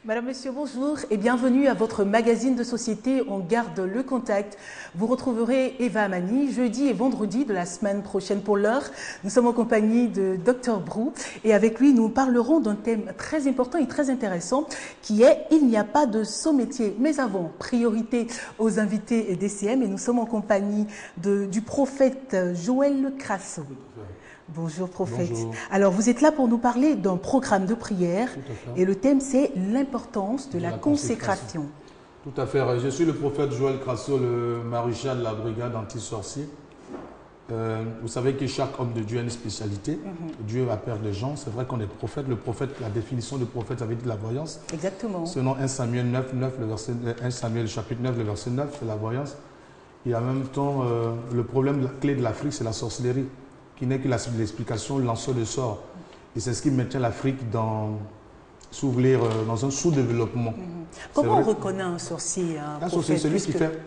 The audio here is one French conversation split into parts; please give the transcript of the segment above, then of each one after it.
Madame, Monsieur, bonjour et bienvenue à votre magazine de société. On garde le contact. Vous retrouverez Eva Amani jeudi et vendredi de la semaine prochaine. Pour l'heure, nous sommes en compagnie de Dr Brou et avec lui, nous parlerons d'un thème très important et très intéressant qui est « Il n'y a pas de saut métier ». Mais avant, priorité aux invités DCM et nous sommes en compagnie du prophète Joël Crasso. Bonjour prophète. Bonjour. Alors vous êtes là pour nous parler d'un programme de prière et le thème c'est l'importance de la consécration. Tout à fait. Je suis le prophète Joël Crasso, le maréchal de la brigade anti-sorcier. Vous savez que chaque homme de Dieu a une spécialité. Dieu appelle des gens. C'est vrai qu'on est prophète. Le prophète, la définition de prophète, ça veut dire la voyance. Exactement. Selon 1 Samuel 9, le verset, 1 Samuel chapitre 9, le verset 9, c'est la voyance. Et en même temps, le problème, la clé de l'Afrique, c'est la sorcellerie, qui n'est que l'explication, le lanceur de sorts. Et c'est ce qui maintient l'Afrique dans un sous-développement. Comment on reconnaît un sorcier, un sorcier,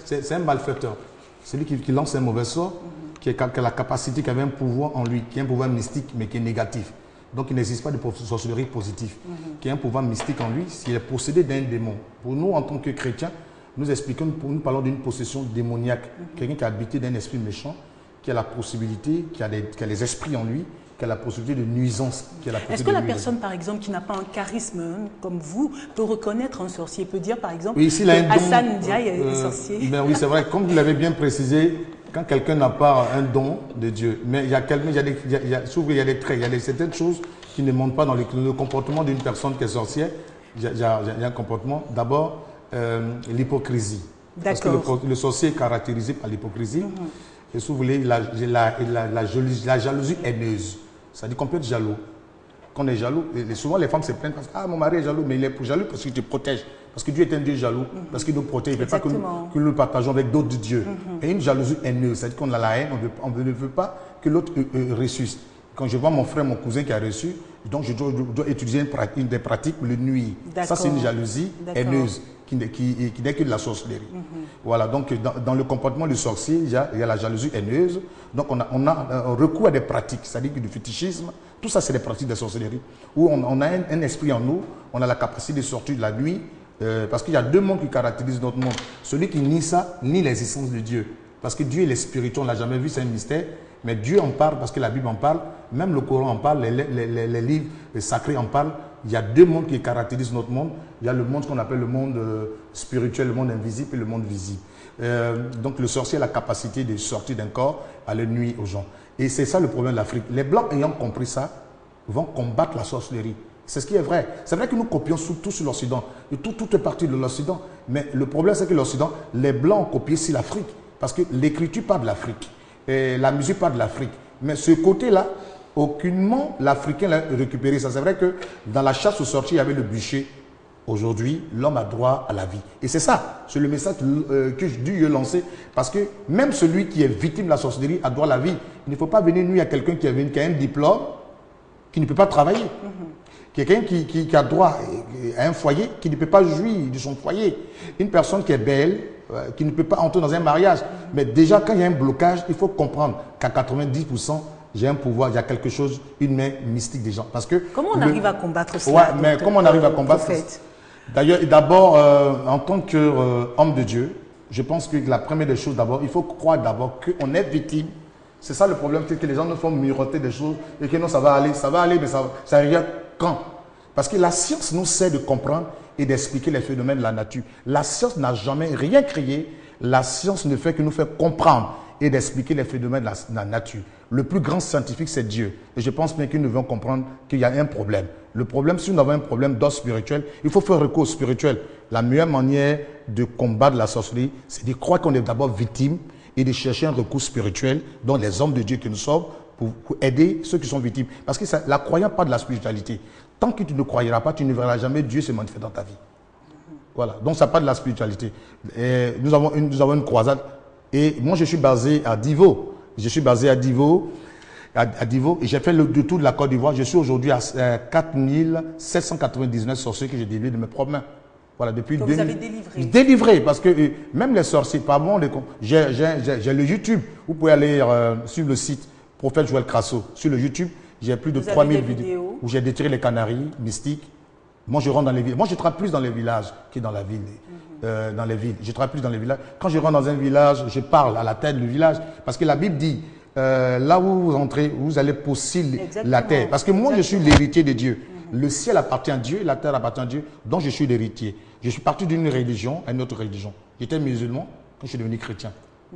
c'est un malfaiteur. Celui qui lance un mauvais sort, qui a la capacité, qui avait un pouvoir en lui, qui est un pouvoir mystique, mais qui est négatif. Donc il n'existe pas de sorcellerie positive. Qui a un pouvoir mystique en lui, s'il est possédé d'un démon. Pour nous, en tant que chrétiens, nous parlons d'une possession démoniaque. Quelqu'un qui a habité d'un esprit méchant, qui a la possibilité, qui a les esprits en lui, qui a la possibilité de nuisance. Est-ce que la personne, par exemple, qui n'a pas un charisme comme vous, peut reconnaître un sorcier, peut dire, par exemple, oui, que Hassan Ndiaye est sorcier? Oui, c'est vrai. Comme vous l'avez bien précisé, quand quelqu'un n'a pas un don de Dieu, mais il y a des traits, il y a certaines choses qui ne montrent pas dans le comportement d'une personne qui est sorcière. Il y a un comportement, d'abord, l'hypocrisie. Parce que le sorcier est caractérisé par l'hypocrisie. Et si vous voulez, la jalousie haineuse. C'est-à-dire qu'on peut être jaloux. Quand on est jaloux, et souvent les femmes se plaignent parce que mon mari est jaloux, mais il est jaloux parce qu'il te protège. Parce que Dieu est un Dieu jaloux, parce qu'il nous protège. Il ne veut pas que nous le partageons avec d'autres dieux. Et une jalousie haineuse, c'est-à-dire qu'on a la haine, on ne veut pas que l'autre ressuscite. Quand je vois mon frère, mon cousin qui a reçu, donc je dois utiliser une des pratiques, le nuire. Ça, c'est une jalousie haineuse qui n'est que de la sorcellerie. Voilà, donc dans le comportement du sorcier, il y a la jalousie haineuse. Donc on a recours à des pratiques, c'est-à-dire du fétichisme. Tout ça, c'est des pratiques de sorcellerie. Où on a un esprit en nous, on a la capacité de sortir de la nuit. Parce qu'il y a deux mondes qui caractérisent notre monde. Celui qui nie ça, nie l'existence de Dieu. Parce que Dieu, il est spirituel, on ne l'a jamais vu, c'est un mystère. Mais Dieu en parle parce que la Bible en parle, même le Coran en parle, les livres sacrés en parlent. Il y a deux mondes qui caractérisent notre monde. Il y a le monde qu'on appelle le monde spirituel, le monde invisible et le monde visible. Donc le sorcier a la capacité de sortir d'un corps, à la nuit aux gens. Et c'est ça le problème de l'Afrique. Les Blancs ayant compris ça, vont combattre la sorcellerie. C'est ce qui est vrai. C'est vrai que nous copions tout sur l'Occident. Tout est parti de l'Occident. Mais le problème, c'est que l'Occident, les Blancs ont copié sur l'Afrique. Parce que l'écriture parle de l'Afrique. Et la musique parle de l'Afrique. Mais ce côté-là, aucunement l'Africain l'a récupéré. Ça, c'est vrai que dans la chasse aux sorciers, il y avait le bûcher. Aujourd'hui, l'homme a droit à la vie. Et c'est ça, c'est le message que Dieu a lancé. Parce que même celui qui est victime de la sorcellerie a droit à la vie. Il ne faut pas venir nuire à quelqu'un qui a un diplôme, qui ne peut pas travailler. Quelqu'un qui a droit à un foyer, qui ne peut pas jouir de son foyer. Une personne qui est belle, qui ne peut pas entrer dans un mariage. Mais déjà, quand il y a un blocage, il faut comprendre qu'à 90%, j'ai un pouvoir, il y a quelque chose, une main mystique des gens. Parce que comment on arrive à combattre cela? Mais comment on arrive à combattre ça? D'ailleurs, d'abord, en tant qu'homme de Dieu, je pense que la première des choses, d'abord, il faut croire d'abord qu'on est victime. C'est ça le problème, c'est que les gens nous font miroiter des choses et que non, ça va aller, mais ça revient quand? Parce que la science nous sert de comprendre et d'expliquer les phénomènes de la nature. La science n'a jamais rien créé. La science ne fait que nous faire comprendre et d'expliquer les phénomènes de la nature. Le plus grand scientifique, c'est Dieu. Et je pense bien que nous devons comprendre qu'il y a un problème. Le problème, si nous avons un problème d'ordre spirituel, il faut faire recours au spirituel. La meilleure manière de combattre la sorcellerie, c'est de croire qu'on est d'abord victime et de chercher un recours spirituel dont les hommes de Dieu que nous sommes pour aider ceux qui sont victimes. Parce que la croyance pas de la spiritualité. Tant que tu ne croiras pas, tu ne verras jamais Dieu se manifester dans ta vie. Voilà. Donc, ça n'a pas de la spiritualité. Et nous avons une croisade. Et moi, je suis basé à Divo. Je suis basé à Divo. Et j'ai fait le tour de la Côte d'Ivoire. Je suis aujourd'hui à 4799 sorciers que j'ai délivrés de mes propres mains. Voilà, depuis que vous avez délivré. Délivré, parce que même les sorciers, par bon, j'ai le YouTube. Vous pouvez aller sur le site Prophète Joël Crasso. Sur le YouTube, j'ai plus de 3000 vidéos où j'ai détruit les canaries mystiques, Moi, je rentre dans les villes. Moi, je travaille plus dans les villages que dans la ville. Dans les villes. Je travaille plus dans les villages. Quand je rentre dans un village, je parle à la tête du village. Parce que la Bible dit, là où vous entrez, vous allez posséder la terre. Parce que moi, je suis l'héritier de Dieu. Le ciel appartient à Dieu, la terre appartient à Dieu, donc je suis l'héritier. Je suis parti d'une religion à une autre religion. J'étais musulman quand je suis devenu chrétien.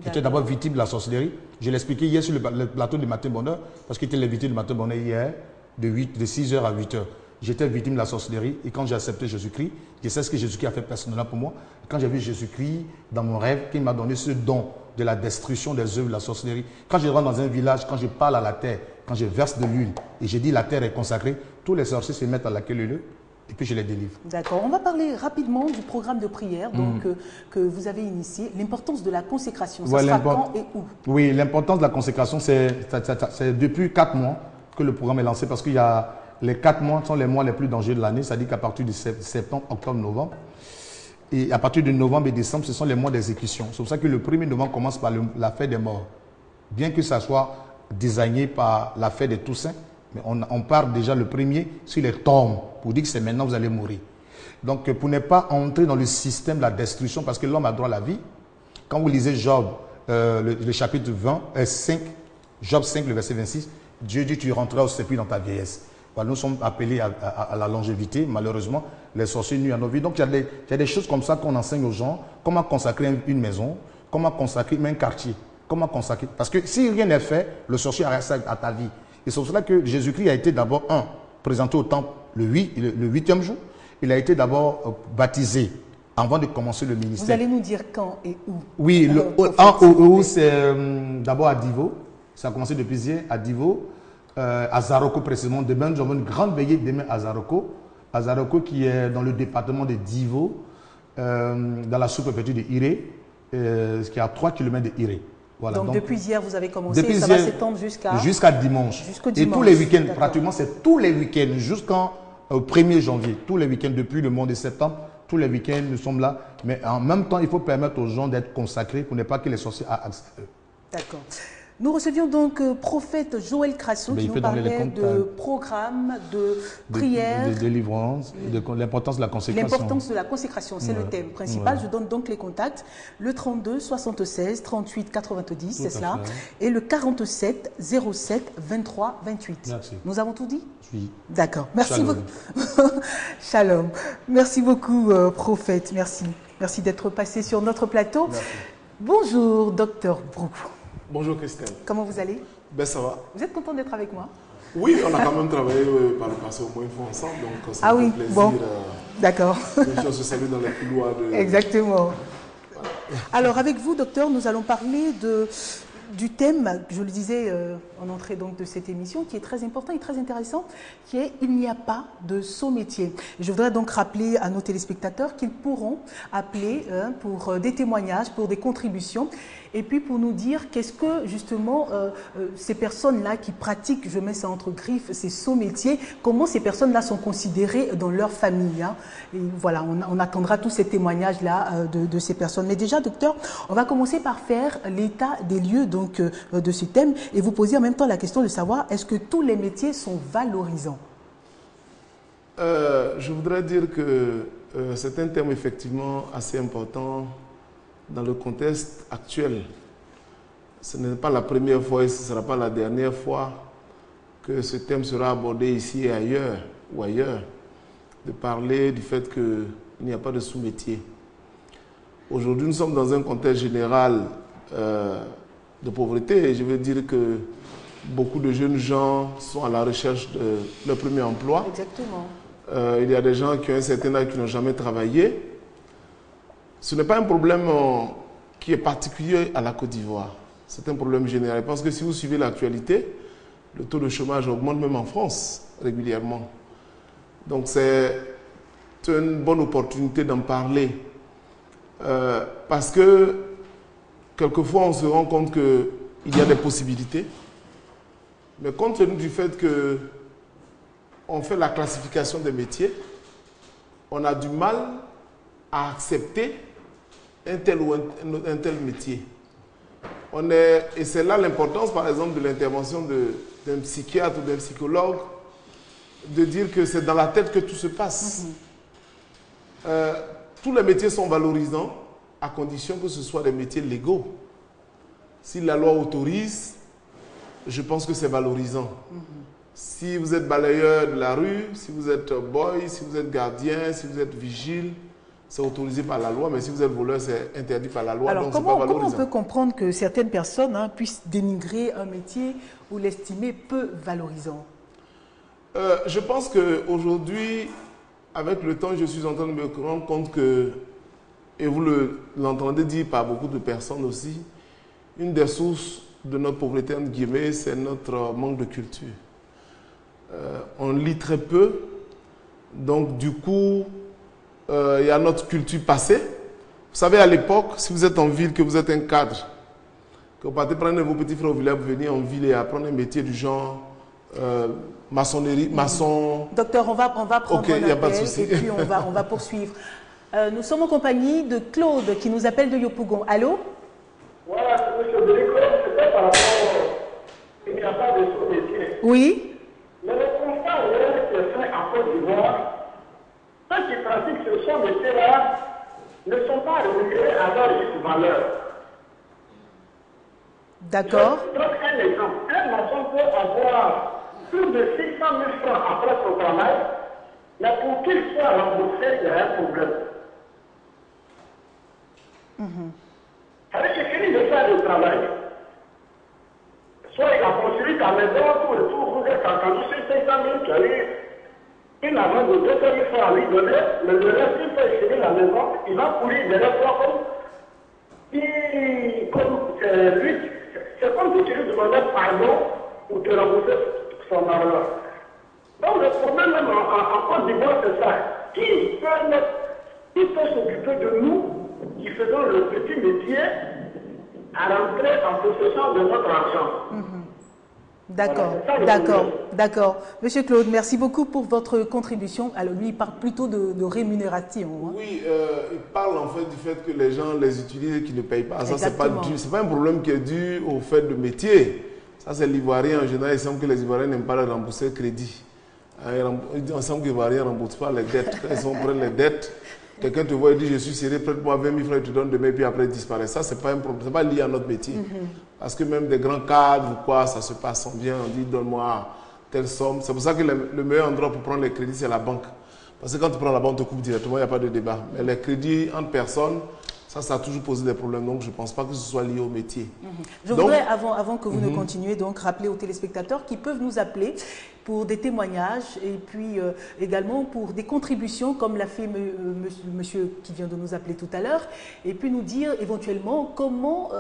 J'étais d'abord victime de la sorcellerie. Je l'ai expliqué hier sur le plateau du matin bonheur, parce que j'étais les victimes du matin bonheur hier, de 6h à 8h. J'étais victime de la sorcellerie et quand j'ai accepté Jésus-Christ, je sais ce que Jésus-Christ a fait personnellement pour moi. Et quand j'ai vu Jésus-Christ dans mon rêve, qu'il m'a donné ce don de la destruction des œuvres de la sorcellerie. Quand je rentre dans un village, quand je parle à la terre, quand je verse de l'huile et je dis la terre est consacrée, tous les sorciers se mettent à la queue leu et puis je les délivre. D'accord. On va parler rapidement du programme de prière donc, que vous avez initié. L'importance de la consécration, ça sera quand et où? Oui, l'importance de la consécration, c'est depuis 4 mois que le programme est lancé parce qu'il y a les 4 mois sont les mois les plus dangereux de l'année, c'est-à-dire qu'à partir de septembre, octobre, novembre, et à partir de novembre et décembre, ce sont les mois d'exécution. C'est pour ça que le 1er novembre commence par la fête des morts. Bien que ça soit désigné par la fête des Toussaints, mais on part déjà le 1er sur les tombes pour dire que c'est maintenant que vous allez mourir. Donc pour ne pas entrer dans le système de la destruction, parce que l'homme a droit à la vie. Quand vous lisez Job, le chapitre 5, Job 5, le verset 26, Dieu dit tu rentreras au sépulcre dans ta vieillesse. Voilà, nous sommes appelés à la longévité. Malheureusement, les sorciers nuisent à nos vies. Donc, il y a des choses comme ça qu'on enseigne aux gens. Comment consacrer une maison, comment consacrer un quartier, comment consacrer. Parce que si rien n'est fait, le sorcier reste à ta vie. Et c'est pour cela que Jésus-Christ a été d'abord, présenté au temple le 8e jour. Il a été d'abord baptisé avant de commencer le ministère. Vous allez nous dire quand et où? Oui, c'est d'abord à Divo. Ça a commencé depuis hier, à Divo. À Zaroko précisément. Demain, nous avons une grande veillée demain à Zaroko. À Zaroko qui est dans le département de Divo, dans la sous-préfecture de Iré, qui est à 3 km de Iré. Voilà, donc depuis hier, vous avez commencé et ça va s'étendre jusqu'à dimanche. Et tous les week-ends, pratiquement, c'est tous les week-ends, jusqu'au 1er janvier. Tous les week-ends, depuis le mois de septembre, tous les week-ends, nous sommes là. Mais en même temps, il faut permettre aux gens d'être consacrés pour ne pas que les sorciers aient accès à eux. D'accord. Nous recevions donc prophète Joël Crasso qui nous parlait de programme, de prière, de délivrance, de l'importance de la consécration. L'importance de la consécration, c'est le thème principal. Je donne donc les contacts. Le 32 76 38 90, c'est cela. Et le 47 07 23 28. Merci. Nous avons tout dit? Oui. D'accord. Merci beaucoup. Shalom. Merci beaucoup, prophète. Merci. Merci d'être passé sur notre plateau. Merci. Bonjour, docteur Brou. Bonjour Christelle. Comment vous allez? Ben ça va. Vous êtes content d'être avec moi? Oui, on a quand même travaillé par le passé au moins une fois ensemble, donc ça me fait plaisir. Bon, d'accord. On se salue dans les couloirs de... Exactement. Voilà. Alors avec vous, docteur, nous allons parler du thème, je le disais en entrée donc de cette émission, qui est très important et très intéressant, qui est « Il n'y a pas de saut métier ». Je voudrais donc rappeler à nos téléspectateurs qu'ils pourront appeler pour des témoignages, pour des contributions, et puis pour nous dire qu'est-ce que justement ces personnes-là qui pratiquent, je mets ça entre griffes, ces sauts métiers, comment ces personnes-là sont considérées dans leur famille. Hein. Et voilà, on attendra tous ces témoignages-là de ces personnes. Mais déjà, docteur, on va commencer par faire l'état des lieux donc, de ce thème et vous poser en même temps la question de savoir est-ce que tous les métiers sont valorisants? Je voudrais dire que c'est un thème effectivement assez important dans le contexte actuel. Ce n'est pas la première fois et ce ne sera pas la dernière fois que ce thème sera abordé ici et ailleurs, ou ailleurs, de parler du fait qu'il n'y a pas de sous-métier. Aujourd'hui, nous sommes dans un contexte général de pauvreté et je veux dire que beaucoup de jeunes gens sont à la recherche de leur premier emploi. Exactement. Il y a des gens qui ont un certain âge qui n'ont jamais travaillé. Ce n'est pas un problème qui est particulier à la Côte d'Ivoire. C'est un problème général. Parce que si vous suivez l'actualité, le taux de chômage augmente même en France régulièrement. Donc c'est une bonne opportunité d'en parler. Parce que quelquefois on se rend compte qu'il y a des possibilités. Mais compte tenu du fait qu'on fait la classification des métiers, on a du mal à accepter un tel ou un tel métier. Et c'est là l'importance, par exemple, de l'intervention d'un psychiatre ou d'un psychologue de dire que c'est dans la tête que tout se passe. Tous les métiers sont valorisants à condition que ce soit des métiers légaux. Si la loi autorise, je pense que c'est valorisant. Si vous êtes balayeur de la rue, si vous êtes boy, si vous êtes gardien, si vous êtes vigile, c'est autorisé par la loi, mais si vous êtes voleur, c'est interdit par la loi. Alors, donc c'est pas valorisant. comment on peut comprendre que certaines personnes puissent dénigrer un métier ou l'estimer peu valorisant? Je pense qu'aujourd'hui, avec le temps, je suis en train de me rendre compte que, et vous l'entendez dire par beaucoup de personnes aussi, une des sources de notre pauvreté, entre guillemets, c'est notre manque de culture. On lit très peu, donc du coup, il y a notre culture passée. Vous savez, à l'époque, si vous êtes en ville, que vous êtes un cadre, que vous partez prendre vos petits frères au village, vous venez en ville et apprendre un métier du genre maçonnerie, maçon. Docteur, on va prendre okay, un appel et puis on va poursuivre. Nous sommes en compagnie de Claude qui nous appelle de Yopougon. Allô? Voilà, M. Bélico, c'était par rapport au capable de son métier. Oui. Mais le constat réel qui est fait en Côte d'Ivoire, ceux qui pratiquent ce métier-là ne sont pas rémunérés à leur juste valeur. D'accord. Je donne un exemple. Un maçon peut avoir plus de 600 000 francs après son travail, mais pour qu'il soit remboursé, il y a un problème. C'est fini de faire le travail. Soit il a construit ta maison, tout le tour, vous êtes entendu sur 500 000, tu as eu une avance de 200 000 francs à lui donner, mais le reste, une fois il finit la maison, il va courir derrière toi comme lui, c'est comme si tu lui demandais pardon pour te rembourser son argent. Donc le problème même en Côte d'Ivoire, c'est ça. Qui peut s'occuper de nous qui faisons le petit métier à rentrer en possession de notre argent? D'accord. Monsieur Claude, merci beaucoup pour votre contribution. Alors lui, il parle plutôt de rémunération. Oui, il parle en fait du fait que les gens les utilisent et qu'ils ne payent pas. Ça, c'est pas un problème qui est dû au fait de métier. Ça, c'est l'Ivoirien en général. Il semble que les Ivoiriens n'aiment pas rembourser le crédit. Il semble que les Ivoiriens ne remboursent pas les dettes. Quand ils prennent les dettes, quelqu'un te voit et dit je suis serré, prête-moi 20 000 francs, tu donnes demain, puis après il disparaît. Ça, c'est pas un problème, c'est pas lié à notre métier. Parce que même des grands cadres ou quoi, ça se passe, on vient, on dit donne-moi telle somme. C'est pour ça que le meilleur endroit pour prendre les crédits, c'est la banque. Parce que quand tu prends la banque, on te coupe directement, il n'y a pas de débat. Mais les crédits entre personnes, ça a toujours posé des problèmes. Donc, je ne pense pas que ce soit lié au métier. Je voudrais, avant que vous ne continuiez, donc rappeler aux téléspectateurs qui peuvent nous appeler pour des témoignages et puis également pour des contributions comme l'a fait monsieur qui vient de nous appeler tout à l'heure, et puis nous dire éventuellement comment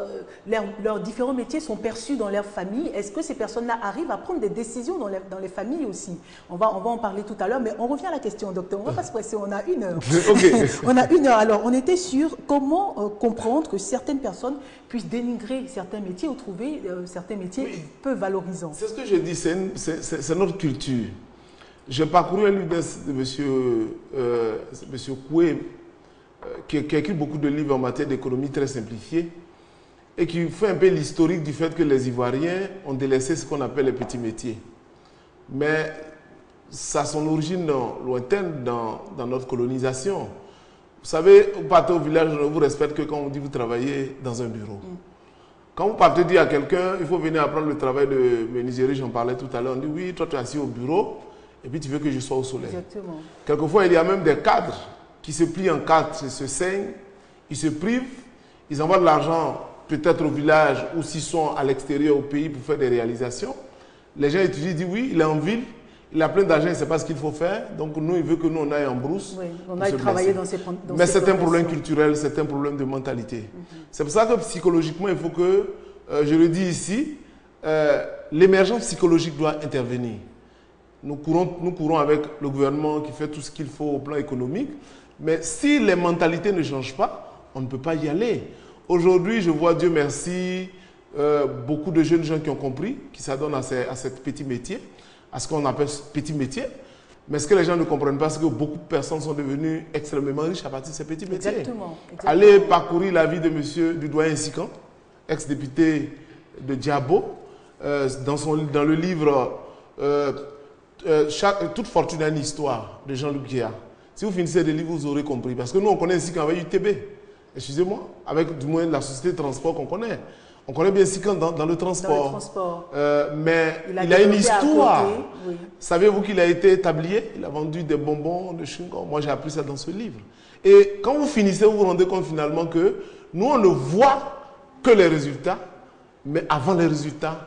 leurs différents métiers sont perçus dans leur famille. Est-ce que ces personnes-là arrivent à prendre des décisions dans les familles aussi? On va en parler tout à l'heure, mais on revient à la question, docteur. On ne va pas se presser, on a 1 heure. On a 1 heure. Alors, on était sur comment comprendre que certaines personnes puissent dénigrer certains métiers ou trouver certains métiers peu valorisants. C'est ce que je dis, c'est notre culture. J'ai parcouru un livre de M. Koué, qui a écrit beaucoup de livres en matière d'économie très simplifiée et qui fait un peu l'historique du fait que les Ivoiriens ont délaissé ce qu'on appelle les petits métiers. Mais ça a son origine lointaine dans notre colonisation. Vous savez, vous partez au village, on ne vous respecte que quand on dit que vous travaillez dans un bureau. Quand vous partez dire à quelqu'un, il faut venir apprendre le travail de menuiserie, j'en parlais tout à l'heure, on dit oui, toi tu es assis au bureau et puis tu veux que je sois au soleil. Exactement. Quelquefois, il y a même des cadres qui se plient en quatre, se saignent, ils se privent, ils envoient de l'argent peut-être au village ou s'ils sont à l'extérieur au pays pour faire des réalisations. Les gens étudient, disent oui, il est en ville. Il a plein d'argent, il ne sait pas ce qu'il faut faire. Donc, nous, il veut que nous, on aille en brousse. Oui, on aille travailler dans ces Mais c'est un problème culturel, c'est un problème de mentalité. C'est pour ça que psychologiquement, il faut que, je le dis ici, l'émergence psychologique doit intervenir. Nous courons avec le gouvernement qui fait tout ce qu'il faut au plan économique. Mais si les mentalités ne changent pas, on ne peut pas y aller. Aujourd'hui, je vois, Dieu merci, beaucoup de jeunes gens qui ont compris, qui s'adonnent à ce petit métier, à ce qu'on appelle petit métier. Mais ce que les gens ne comprennent pas, c'est que beaucoup de personnes sont devenues extrêmement riches à partir de ces petits métiers. Exactement. Allez parcourir la vie du doyen Sikan, ex-député de Diabo, dans le livre toute fortune a une histoire de Jean-Luc Guéa. Si vous finissez le livre, vous aurez compris. Parce que nous, on connaît ici qu'avec UTB, excusez-moi, avec du moins la société de transport qu'on connaît. On connaît bien ici dans le transport. Dans le transport. Mais il a une histoire. Oui. Savez-vous qu'il a été tablier? Il a vendu des bonbons, de chewing-gum. Moi, j'ai appris ça dans ce livre. Et quand vous finissez, vous vous rendez compte finalement que nous, on ne voit que les résultats. Mais avant les résultats,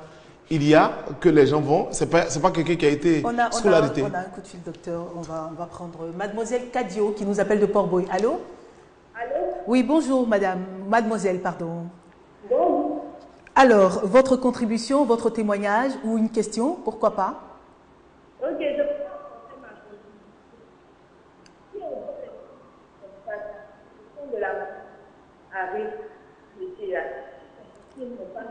il y a que les gens vont. C'est pas quelqu'un qui a été scolarisé. On a un coup de fil, docteur. On va prendre Mademoiselle Cadio qui nous appelle de Port-Bouille. Allô? Allô? Oui, bonjour, madame. Mademoiselle, pardon. Bon. Alors, votre contribution, votre témoignage ou une question, pourquoi pas? Ok, je peux apporter ma contribution. Si on veut de la avec le théâtre, si on ne peut pas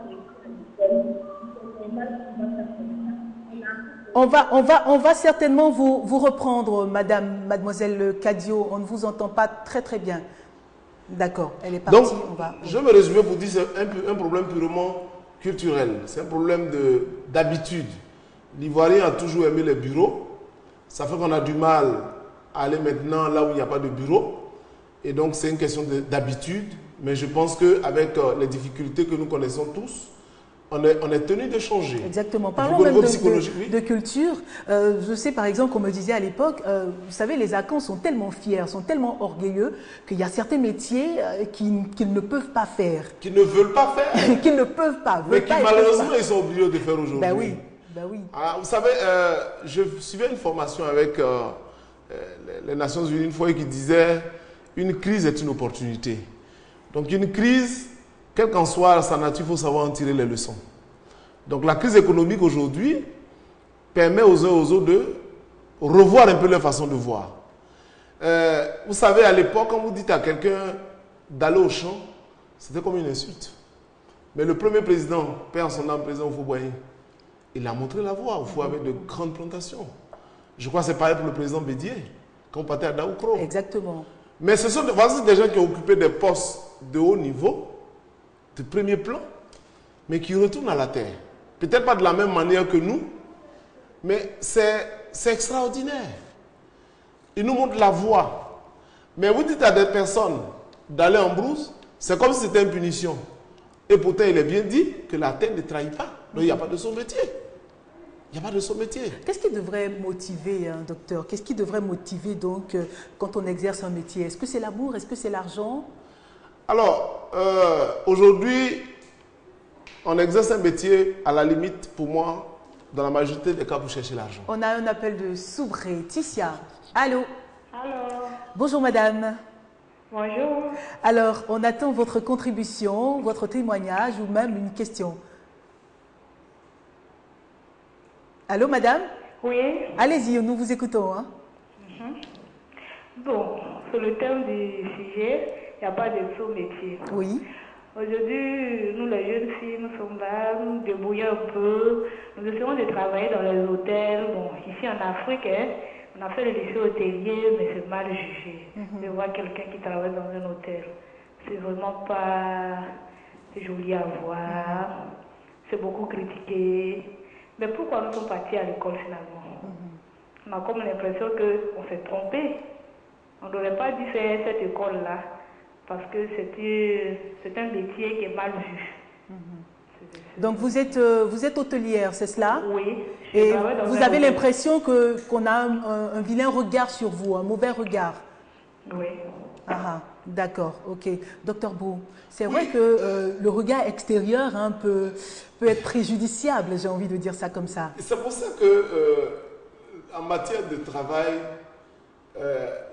on va certainement vous reprendre, mademoiselle Cadio. On ne vous entend pas très très bien. D'accord, elle est partie. Donc, je me résume pour dire que c'est un problème purement culturel. C'est un problème d'habitude. L'Ivoirien a toujours aimé les bureaux. Ça fait qu'on a du mal à aller maintenant là où il n'y a pas de bureau. Et donc, c'est une question d'habitude. Mais je pense qu'avec les difficultés que nous connaissons tous, on est tenu de changer. Exactement. Parlons même de culture. Je sais par exemple qu'on me disait à l'époque, vous savez, les Akans sont tellement fiers, sont tellement orgueilleux qu'il y a certains métiers qu'ils ne peuvent pas faire. Qu'ils ne veulent pas faire. Qu'ils ne peuvent pas. Mais qui malheureusement ils sont obligés de faire aujourd'hui. Ben oui. Ben oui. Alors, vous savez, je suivais une formation avec les Nations Unies une fois qui disait une crise est une opportunité. Donc une crise, quelle qu'en soit sa nature, il faut savoir en tirer les leçons. Donc la crise économique aujourd'hui permet aux uns aux autres de revoir un peu leur façon de voir. Vous savez, à l'époque, quand vous dites à quelqu'un d'aller au champ, c'était comme une insulte. Mais le premier président, père son âme, président Houphouët-Boigny, il a montré la voie. Il faut avec de grandes plantations. Je crois que c'est pareil pour le président Bédier, quand on partait à Daoukro. Exactement. Mais ce sont voici des gens qui ont occupé des postes de haut niveau, de premier plan, mais qui retournent à la terre. Peut-être pas de la même manière que nous, mais c'est extraordinaire. Ils nous montrent la voie. Mais vous dites à des personnes d'aller en brousse, c'est comme si c'était une punition. Et pourtant, il est bien dit que la terre ne trahit pas. Donc, il n'y a pas de son métier. Il n'y a pas de son métier. Qu'est-ce qui devrait motiver un docteur? Qu'est-ce qui devrait motiver donc quand on exerce un métier? Est-ce que c'est l'amour? Est-ce que c'est l'argent? Alors, aujourd'hui, on exerce un métier, à la limite, pour moi, dans la majorité des cas, pour chercher l'argent. On a un appel de Soubré. Ticia. Allô? Allô? Bonjour madame. Bonjour. Alors, on attend votre contribution, votre témoignage ou même une question. Allô madame? Oui. Allez-y, nous vous écoutons. Hein. Bon, sur le thème du sujet, il n'y a pas de sot métier. Oui. Aujourd'hui, nous les jeunes filles, nous sommes là, nous débrouillons un peu. Nous essayons de travailler dans les hôtels. Bon, ici en Afrique, on a fait le lycée hôtelier, mais c'est mal jugé. De voir quelqu'un qui travaille dans un hôtel. C'est vraiment pas joli à voir. C'est beaucoup critiqué. Mais pourquoi nous sommes partis à l'école finalement? On a comme l'impression qu'on s'est trompé. On n'aurait pas dû faire cette école-là parce que c'est un métier qui est mal vu. Donc vous êtes hôtelière, c'est cela? Oui. Et vous avez l'impression qu'on a un vilain regard sur vous, un mauvais regard? Oui. Ah, d'accord, ok. Docteur Bou, c'est vrai que le regard extérieur peut être préjudiciable, j'ai envie de dire ça comme ça. C'est pour ça que, en matière de travail,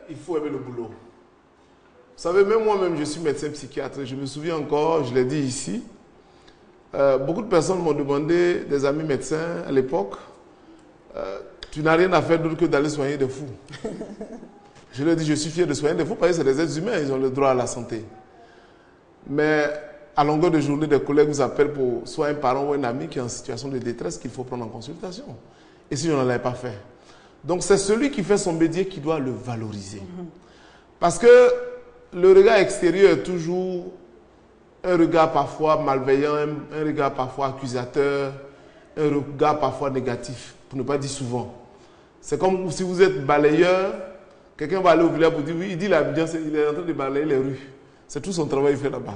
il faut aimer le boulot. Vous savez, même moi-même, je suis médecin psychiatre. Je me souviens encore, je l'ai dit ici, beaucoup de personnes m'ont demandé, des amis médecins à l'époque, tu n'as rien à faire d'autre que d'aller soigner des fous. Je leur ai dit, je suis fier de soigner des fous parce que c'est des êtres humains, ils ont le droit à la santé. Mais à longueur de journée, des collègues vous appellent pour soit un parent ou un ami qui est en situation de détresse qu'il faut prendre en consultation. Et si je n'en l'avais pas fait. Donc c'est celui qui fait son métier qui doit le valoriser. Parce que le regard extérieur est toujours un regard parfois malveillant, un regard parfois accusateur, un regard parfois négatif, pour ne pas dire souvent. C'est comme si vous êtes balayeur, quelqu'un va aller au village pour dire, oui, il dit l'Abidjan, il est en train de balayer les rues. C'est tout son travail qu'il fait là-bas.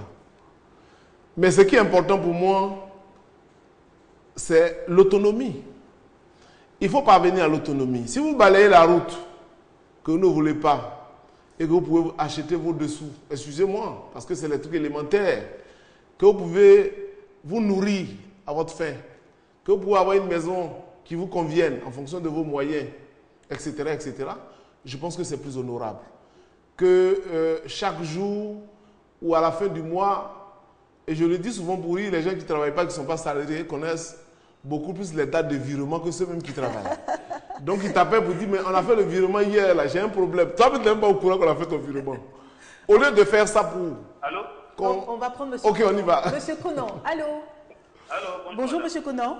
Mais ce qui est important pour moi, c'est l'autonomie. Il faut parvenir à l'autonomie. Si vous balayez la route que vous ne voulez pas et que vous pouvez acheter vos dessous, excusez-moi, parce que c'est les trucs élémentaires, que vous pouvez vous nourrir à votre faim, que vous pouvez avoir une maison qui vous convienne en fonction de vos moyens, etc., etc., je pense que c'est plus honorable que chaque jour ou à la fin du mois, et je le dis souvent pour rire, les gens qui ne travaillent pas, qui ne sont pas salariés, connaissent beaucoup plus les dates de virement que ceux-mêmes qui travaillent. Donc ils t'appellent pour dire, mais on a fait le virement hier, là, j'ai un problème. Toi, tu n'es même pas au courant qu'on a fait ton virement. Au lieu de faire ça pour... Allô? On va prendre monsieur Ok, on y va. Monsieur Conan, allô? Allô, Bonjour, monsieur Conan.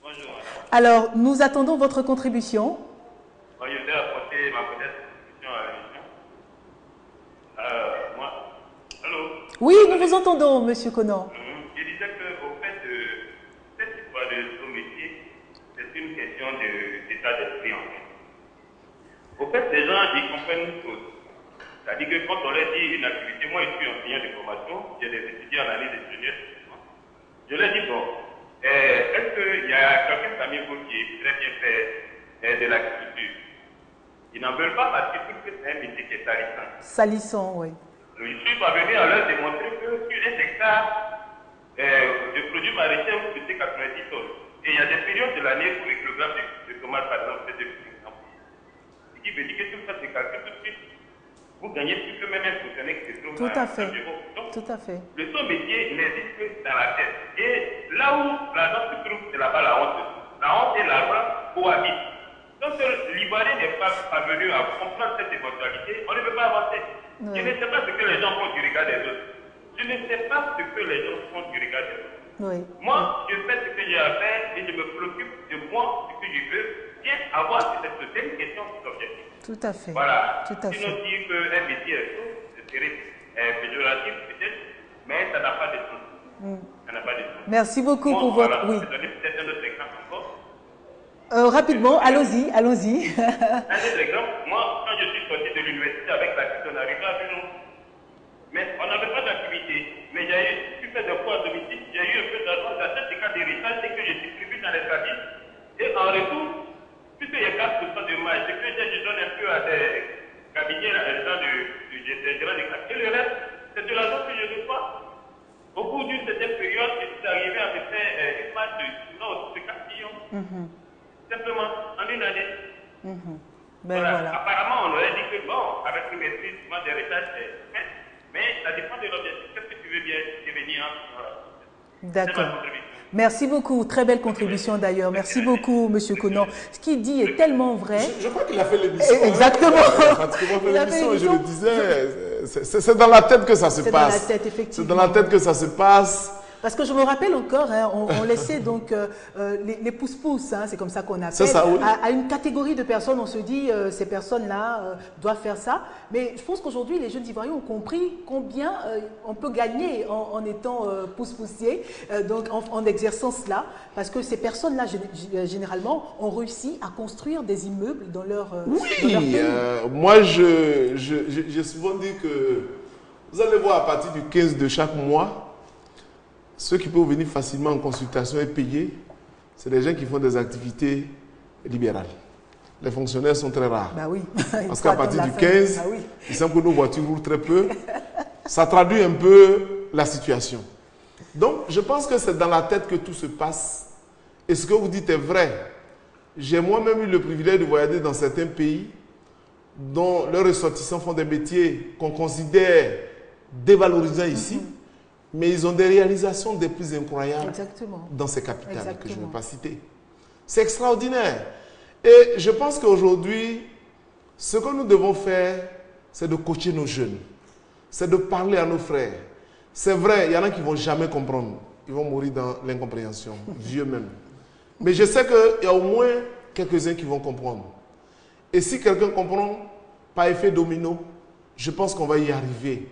Bonjour. Alors, nous attendons votre contribution. Moi, je vais apporter ma contribution à l'émission. Allô? Oui, nous vous entendons, monsieur Conan. Je disais qu'au fait de cette histoire de ce métier, c'est une question d'état d'esprit en fait. Au fait, les gens, ils comprennent une chose. C'est-à-dire que quand on leur dit une activité, moi je suis enseignant de formation, j'ai des étudiants en année d'ingénieur. Je leur dis, bon, est-ce qu'il y a quelqu'un parmi vous qui est très bien fait de l'agriculture? Ils n'en veulent pas parce qu'ils trouvent que c'est un métier qui est salissant. Salissant, oui. Je suis parvenu à leur démontrer que sur un hectare de produits maraîchers, vous mettez 90 tonnes. Et il y a des périodes de l'année où les kilogrammes de tomates, par exemple, c'est de 500. Ce qui veut dire que tout ça se calcule tout de suite. Vous gagnez plus que même un fonctionnaire qui se trouve Tout à fait. Donc, Tout à fait. le son métier n'existe que dans la tête. Et là où l'argent se trouve, c'est là-bas la honte. La honte et l'argent cohabitent. Donc, l'Ivoirien n'est pas parvenu à comprendre cette éventualité, on ne peut pas avancer. Oui. Je ne sais pas ce que les gens font du regard des autres. Je ne sais pas ce que les gens font du regard des autres. Oui. Moi, je fais ce que j'ai à faire et je me préoccupe de moi, ce que je veux, bien avoir cette une question d'objectif. Tout à fait. Voilà. Tout à Sinon, fait. dire qu'un métier est tout, ce serait péjoratif peut-être, mais ça n'a pas de sens. Ça n'a pas de sens. Merci beaucoup Moi, pour voilà, votre... Oui. je vais donner peut-être un autre exemple encore. Rapidement, allons-y, allons-y. Un autre exemple, moi, quand je suis sorti de l'université avec la on arrivait à Bunon. Mais on n'avait pas d'activité. Mais j'ai fait des cours à domicile, j'ai eu un peu d'argent, j'ai acheté des cas d'héritage et que je distribue dans les cabines. Et en retour, puisqu'il y a 4% de marge, ce que je donne un peu à des cabinets, à des gens des gérants de cabinets. Et le reste, c'est de l'argent que je reçois. Au bout d'une certaine période, je suis arrivé à me faire une marge de 4 millions. Simplement, en une année. Ben voilà. voilà. Apparemment, on aurait dit que bon, avec le maîtrise, d'héritage, c'est fait. Mais ça dépend de l'objectif. Qu'est-ce que tu veux bien devenir? Voilà. D'accord. Merci beaucoup. Très belle contribution d'ailleurs. Merci beaucoup, monsieur Conan. Ce qu'il dit est tellement vrai. Je crois qu'il a fait l'émission. Exactement. Parce que moi, je fait l'émission et je le disais, c'est dans la tête que ça se passe. C'est dans la tête, effectivement. C'est dans la tête que ça se passe. Parce que je me rappelle encore, hein, on laissait donc les pousse-pousse, hein, c'est comme ça qu'on appelle, ça, oui. à une catégorie de personnes, on se dit, ces personnes-là doivent faire ça. Mais je pense qu'aujourd'hui, les jeunes Ivoiriens ont compris combien on peut gagner en étant pousse-poussier, donc en exerçant cela. Parce que ces personnes-là, généralement, ont réussi à construire des immeubles dans leur, dans leur pays. Moi, j'ai souvent dit que vous allez voir à partir du 15 de chaque mois, ceux qui peuvent venir facilement en consultation et payer, c'est des gens qui font des activités libérales. Les fonctionnaires sont très rares. Bah oui. Parce qu'à partir du 15, bah oui. il semble que nos voitures roulent très peu. Ça traduit un peu la situation. Donc, je pense que c'est dans la tête que tout se passe. Et ce que vous dites est vrai. J'ai moi-même eu le privilège de voyager dans certains pays dont leurs ressortissants font des métiers qu'on considère dévalorisants ici. Mais ils ont des réalisations des plus incroyables. Exactement. Dans ces capitales Exactement. que je ne vais pas citer. C'est extraordinaire. Et je pense qu'aujourd'hui, ce que nous devons faire, c'est de coacher nos jeunes. C'est de parler à nos frères. C'est vrai, il y en a qui ne vont jamais comprendre. Ils vont mourir dans l'incompréhension, vieux même. Mais je sais qu'il y a au moins quelques-uns qui vont comprendre. Et si quelqu'un comprend, par effet domino, je pense qu'on va y arriver.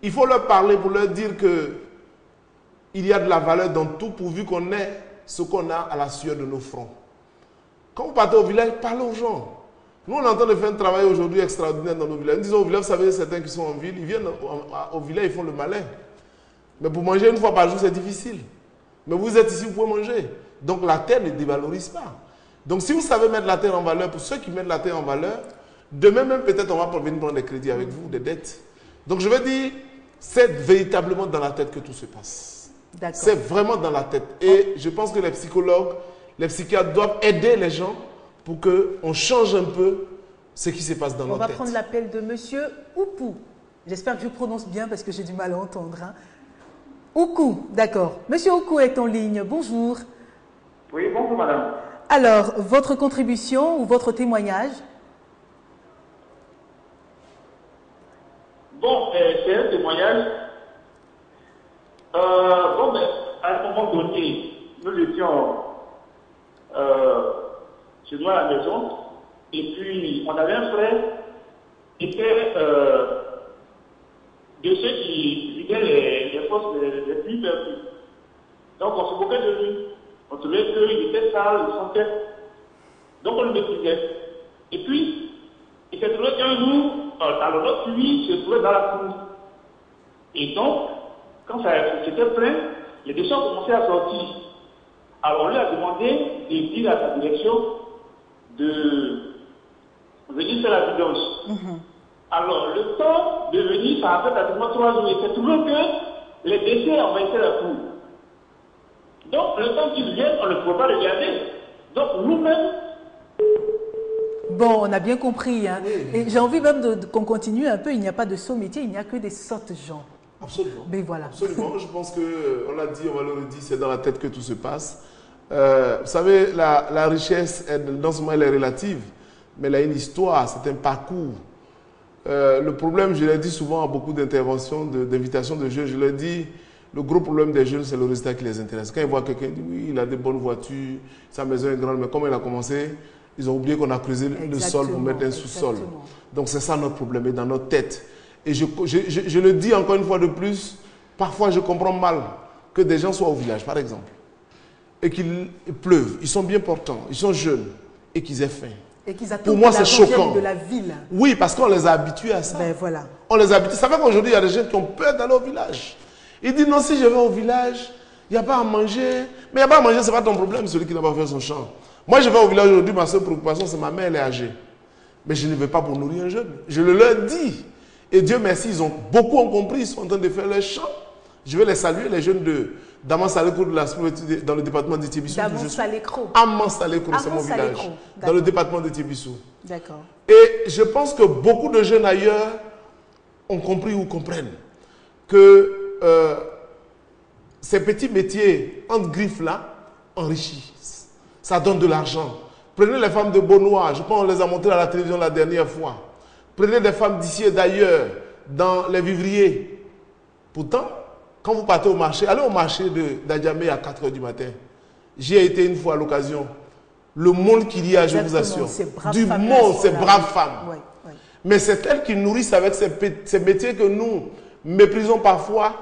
Il faut leur parler pour leur dire qu'il y a de la valeur dans tout pourvu qu'on ait ce qu'on a à la sueur de nos fronts. Quand vous partez au village, parlez aux gens. Nous, on est en train de faire un travail aujourd'hui extraordinaire dans nos villages. Nous disons au village, vous savez, certains qui sont en ville, ils viennent au village, ils font le malin. Mais pour manger une fois par jour, c'est difficile. Mais vous êtes ici, vous pouvez manger. Donc la terre ne dévalorise pas. Donc si vous savez mettre la terre en valeur, pour ceux qui mettent la terre en valeur, demain même peut-être on va venir prendre des crédits avec vous, des dettes. Donc je veux dire, c'est véritablement dans la tête que tout se passe. C'est vraiment dans la tête. Et je pense que les psychologues, les psychiatres doivent aider les gens pour qu'on change un peu ce qui se passe dans nos têtes. On va prendre l'appel de Monsieur Oupou. J'espère que je prononce bien parce que j'ai du mal à entendre. Hein. Oukou, d'accord. Monsieur Oukou est en ligne. Bonjour. Oui, bonjour madame. Alors, votre contribution ou votre témoignage? Bon, c'est un témoignage. Bon, à un moment donné, nous étions chez nous à la maison, et puis on avait un frère qui était de ceux qui vivaient les forces les plus perdues. Donc on se moquait de lui. On trouvait qu'il était sale, il sentait. Donc on le méprisait. Et puis, il s'est trouvé qu'un jour, dans l'autre nuit, il se trouvait dans la cour. Et donc, quand ça s'était plein, les déchets ont commencé à sortir. Alors on lui a demandé de dire à sa direction de venir faire la vidange. Alors le temps de venir, ça a fait pratiquement 3 jours. Il s'est trouvé que les déchets envahissaient la cour. Donc le temps qu'ils viennent, on ne peut pas les garder. Donc nous-mêmes. Bon, on a bien compris. Hein. Oui. Et j'ai envie même qu'on continue un peu. Il n'y a pas de sot métier, il n'y a que des sottes gens. Absolument. Mais voilà. Absolument. Je pense qu'on l'a dit, on va le redire, c'est dans la tête que tout se passe. Vous savez, la richesse, non seulement elle est relative, mais elle a une histoire, c'est un parcours. Le problème, je l'ai dit souvent à beaucoup d'interventions, d'invitations de jeunes, je l'ai dit, le gros problème des jeunes, c'est le résultat qui les intéresse. Quand ils voient quelqu'un, ils disent oui, il a des bonnes voitures, sa maison est grande, mais comme il a commencé, ils ont oublié qu'on a creusé le sol pour mettre un sous-sol. Donc c'est ça notre problème, et dans notre tête. Et je le dis encore une fois de plus, parfois je comprends mal que des gens soient au village, par exemple, et qu'il pleuve, ils sont bien portants, ils sont jeunes, et qu'ils aient faim. Et qu'ils attendent pour moi, c'est choquant. De la ville. Oui, parce qu'on les a habitués à ça. Ben, voilà. On les a habitués. Ça fait qu'aujourd'hui, il y a des gens qui ont peur d'aller au village. Ils disent non, si je vais au village, il n'y a pas à manger. Mais il n'y a pas à manger, ce n'est pas ton problème, celui qui n'a pas fait son champ. Moi, je vais au village aujourd'hui, ma seule préoccupation, c'est ma mère, elle est âgée. Mais je ne vais pas pour nourrir un jeune. Je le leur dis. Et Dieu merci, beaucoup ont compris, ils sont en train de faire leur champ. Je vais les saluer, les jeunes d'Aman-Salekro dans le département de Tibissou. d'Aman-Salekro. Aman-Salekro, c'est mon village. Dans le département de Tibissou. D'accord. Et je pense que beaucoup de jeunes ailleurs ont compris ou comprennent que ces petits métiers entre griffes là enrichissent. Ça donne de l'argent. Prenez les femmes de Beaunois, je pense qu'on les a montrées à la télévision la dernière fois. Prenez des femmes d'ici et d'ailleurs, dans les vivriers. Pourtant, quand vous partez au marché, allez au marché d'Adjamé à 4 h du matin. J'y ai été une fois à l'occasion. Le monde qu'il y a, je vous assure. Du monde, ces braves femmes. Oui, oui. Mais c'est elles qui nourrissent avec ces métiers que nous méprisons parfois,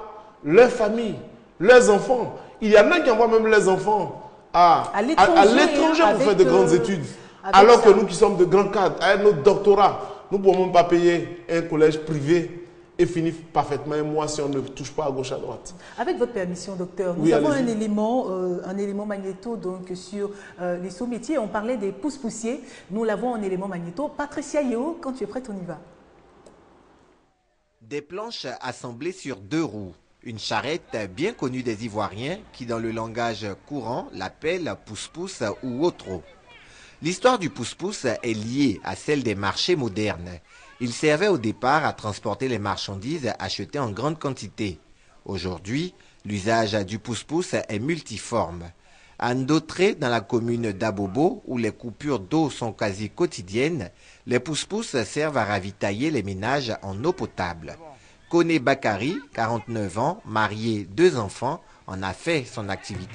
leurs familles, leurs enfants. Il y en a qui envoient même leurs enfants à l'étranger pour faire de grandes études. Alors que nous qui sommes de grands cadres, avec notre doctorat, nous ne pouvons même pas payer un collège privé et finir parfaitement un mois si on ne touche pas à gauche à droite. Avec votre permission, docteur, nous avons un élément magnéto donc, sur les sous-métiers. On parlait des pousse-poussiers. Nous l'avons en élément magnéto. Patricia Yeo, quand tu es prête, on y va. Des planches assemblées sur 2 roues. Une charrette bien connue des Ivoiriens qui, dans le langage courant, l'appellent pousse-pousse ou otro. L'histoire du pousse-pousse est liée à celle des marchés modernes. Il servait au départ à transporter les marchandises achetées en grande quantité. Aujourd'hui, l'usage du pousse-pousse est multiforme. À Ndotré, dans la commune d'Abobo, où les coupures d'eau sont quasi quotidiennes, les pousse-pousse servent à ravitailler les ménages en eau potable. Koné Bakari, 49 ans, marié, 2 enfants, en a fait son activité.